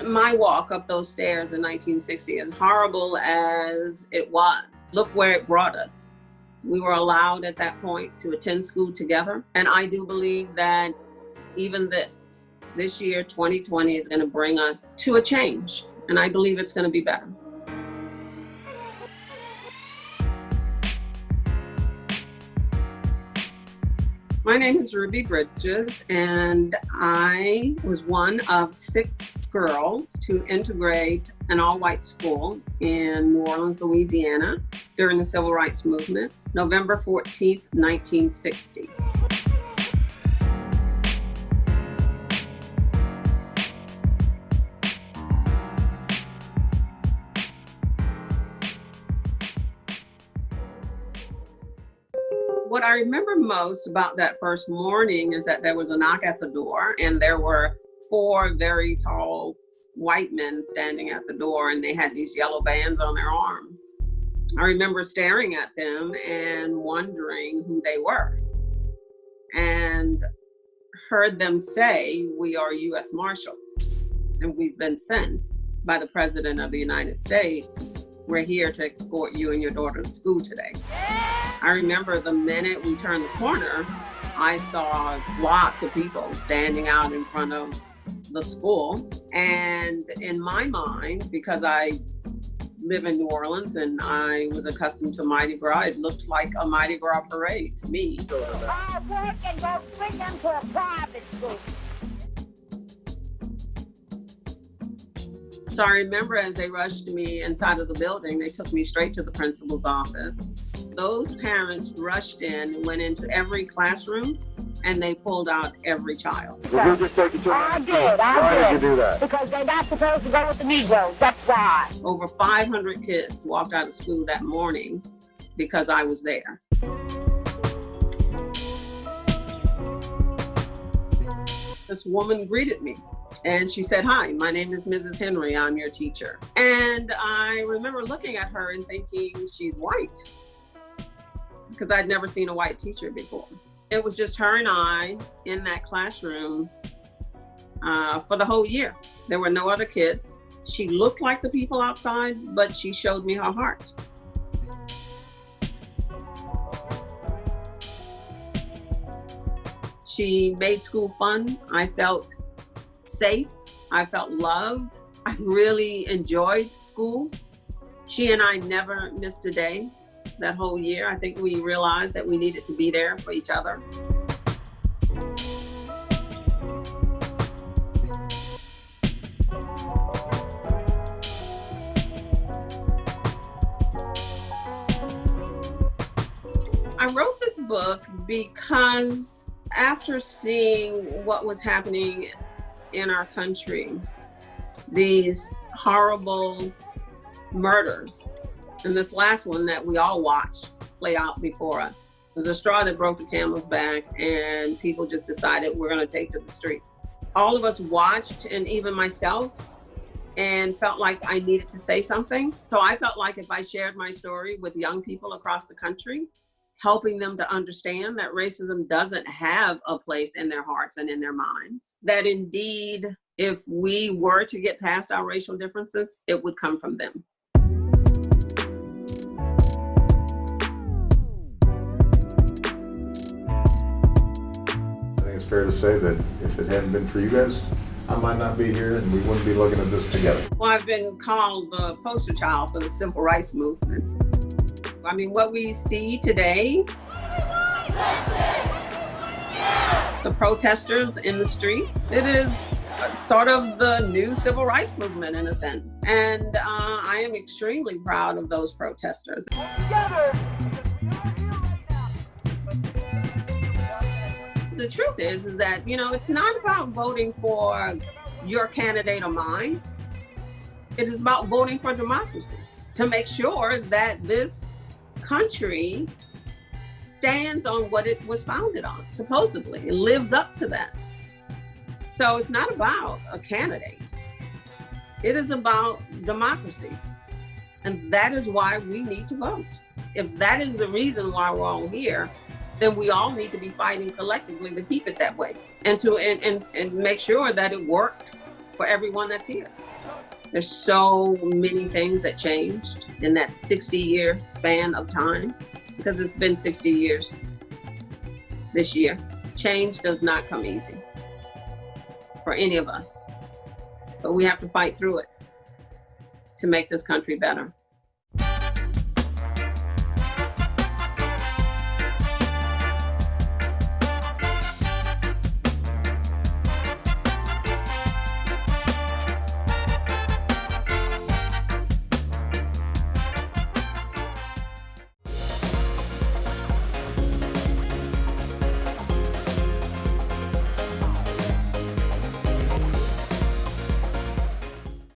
My walk up those stairs in 1960, as horrible as it was, look where it brought us. We were allowed at that point to attend school together. And I do believe that even this year, 2020, is going to bring us to a change. And I believe it's going to be better. My name is Ruby Bridges, and I was one of 6 girls to integrate an all-white school in New Orleans, Louisiana during the Civil Rights Movement, November 14th, 1960. What I remember most about that first morning is that there was a knock at the door, and there were 4 very tall white men standing at the door, and they had these yellow bands on their arms. I remember staring at them and wondering who they were, and heard them say, "We are U.S. Marshals, and we've been sent by the President of the United States. We're here to escort you and your daughter to school today." I remember the minute we turned the corner, I saw lots of people standing out in front of the school. And in my mind, because I live in New Orleans and I was accustomed to Mardi Gras, it looked like a Mardi Gras parade to me. I'll work and go bring them to a private school. So I remember as they rushed me inside of the building, they took me straight to the principal's office. Those parents rushed in and went into every classroom, and they pulled out every child. I did. You do that? Because they're not supposed to go with the Negroes, that's why. Over 500 kids walked out of school that morning because I was there. This woman greeted me. And she said, "Hi, my name is Mrs. Henry. I'm your teacher." And I remember looking at her and thinking, she's white, because I'd never seen a white teacher before. It was just her and I in that classroom for the whole year. There were no other kids. She looked like the people outside, but she showed me her heart. She made school fun. I felt safe. I felt loved. I really enjoyed school. She and I never missed a day that whole year. I think we realized that we needed to be there for each other. I wrote this book because after seeing what was happening in our country, these horrible murders, and this last one that we all watched play out before us, it was a straw that broke the camel's back, and people just decided we're going to take to the streets. All of us watched, and even myself, and felt like I needed to say something. So I felt like if I shared my story with young people across the country, helping them to understand that racism doesn't have a place in their hearts and in their minds. That indeed, if we were to get past our racial differences, it would come from them. I think it's fair to say that if it hadn't been for you guys, I might not be here and we wouldn't be looking at this together. Well, I've been called the poster child for the Civil Rights Movement. I mean, what we see today, the protesters in the streets, it is sort of the new Civil Rights Movement in a sense. And I am extremely proud of those protesters. The truth is that, it's not about voting for your candidate or mine. It is about voting for democracy, to make sure that this country stands on what it was founded on, supposedly. It lives up to that. So it's not about a candidate. It is about democracy. And that is why we need to vote. If that is the reason why we're all here, then we all need to be fighting collectively to keep it that way and to and make sure that it works for everyone that's here. There's so many things that changed in that 60-year span of time, because it's been 60 years this year. Change does not come easy for any of us, but we have to fight through it to make this country better.